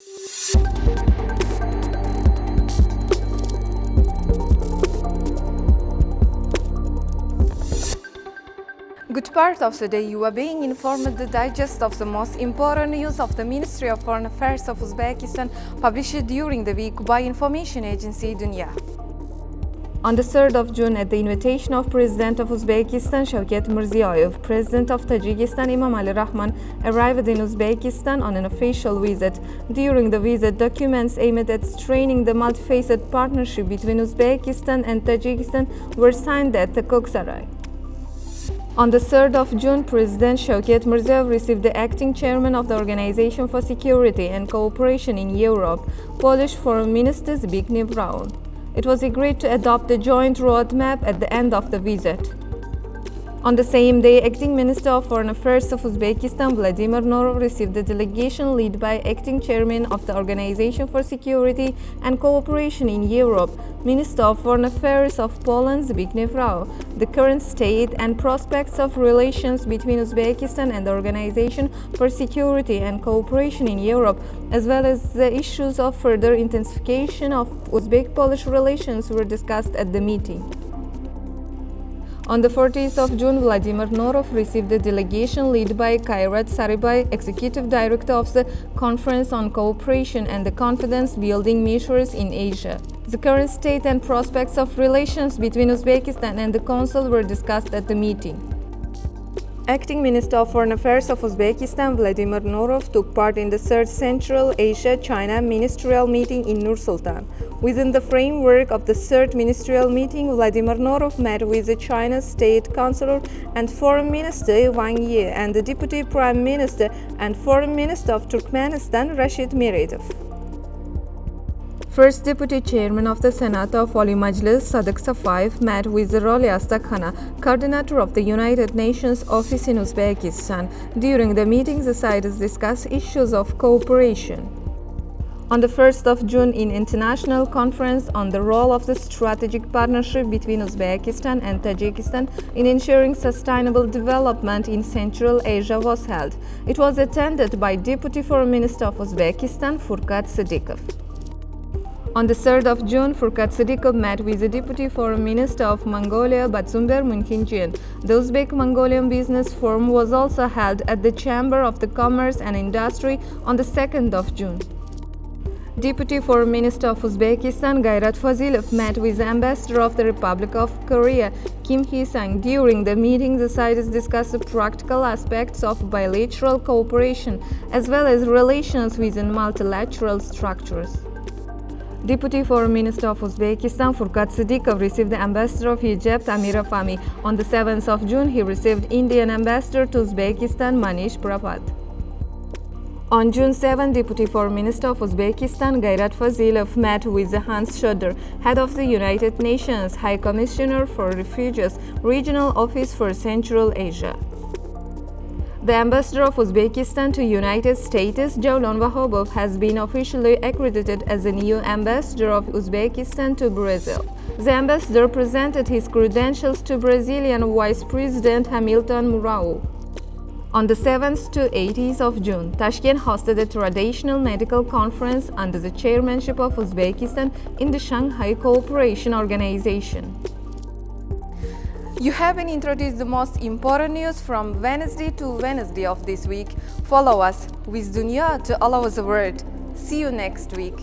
Good part of the day you are being informed the digest of the most important news of the Ministry of Foreign Affairs of Uzbekistan published during the week by information agency Dunya. On the 3rd of June, at the invitation of President of Uzbekistan Shavkat Mirziyoyev, President of Tajikistan Emomali Rahmon arrived in Uzbekistan on an official visit. During the visit, documents aimed at strengthening the multifaceted partnership between Uzbekistan and Tajikistan were signed at the Koksarай. On the 3rd of June, President Shavkat Mirziyoyev received the acting chairman of the Organization for Security and Cooperation in Europe, Polish Foreign Minister Zbigniew Rau. It was agreed to adopt a joint roadmap at the end of the visit. On the same day, Acting Minister of Foreign Affairs of Uzbekistan Vladimir Norov received the delegation led by Acting Chairman of the Organization for Security and Cooperation in Europe, Minister of Foreign Affairs of Poland Zbigniew Rau, the current state and prospects of relations between Uzbekistan and the Organization for Security and Cooperation in Europe, as well as the issues of further intensification of Uzbek-Polish relations were discussed at the meeting. On the 14th of June, Vladimir Norov received the delegation led by Kairat Saribay, Executive Director of the Conference on Cooperation and the Confidence-Building Measures in Asia. The current state and prospects of relations between Uzbekistan and the Council were discussed at the meeting. Acting Minister of Foreign Affairs of Uzbekistan Vladimir Norov took part in the 3rd Central Asia-China Ministerial Meeting in Nur-Sultan. Within the framework of the 3rd Ministerial Meeting, Vladimir Norov met with the China State Councilor and Foreign Minister Wang Yi and the Deputy Prime Minister and Foreign Minister of Turkmenistan Rashid Meredov. First Deputy Chairman of the Senate of Oli Majlis, Sadık Safayev, met with Rolly Astakhana, Coordinator of the United Nations Office in Uzbekistan. During the meeting, the sides discussed issues of cooperation. On the 1st of June, an international conference on the role of the strategic partnership between Uzbekistan and Tajikistan in ensuring sustainable development in Central Asia was held. It was attended by Deputy Foreign Minister of Uzbekistan, Furkat Siddiqov. On the 3rd of June, Furkat Siddiqov met with the Deputy Foreign Minister of Mongolia, Batsumber Munkinjian. The Uzbek-Mongolian Business Forum was also held at the Chamber of the Commerce and Industry on the 2nd of June. Deputy Foreign Minister of Uzbekistan, Gairat Fazilov, met with the Ambassador of the Republic of Korea, Kim Hee-sang. During the meeting, the sides discussed the practical aspects of bilateral cooperation as well as relations within multilateral structures. Deputy Foreign Minister of Uzbekistan Furkat Siddiqov received the Ambassador of Egypt Amir Afami. On the 7th of June, he received Indian Ambassador to Uzbekistan Manish Prapat. On June 7, Deputy Foreign Minister of Uzbekistan Gairat Fazilov met with Hans Schroeder, head of the United Nations High Commissioner for Refugees, Regional Office for Central Asia. The Ambassador of Uzbekistan to United States, Javlon Vahobov, has been officially accredited as the new Ambassador of Uzbekistan to Brazil. The ambassador presented his credentials to Brazilian Vice President Hamilton Mourão. On the 7th to 18th of June, Tashkent hosted a traditional medical conference under the chairmanship of Uzbekistan in the Shanghai Cooperation Organization. You have been introduced the most important news from Wednesday to Wednesday of this week. Follow us with Dunya to all over the world. See you next week.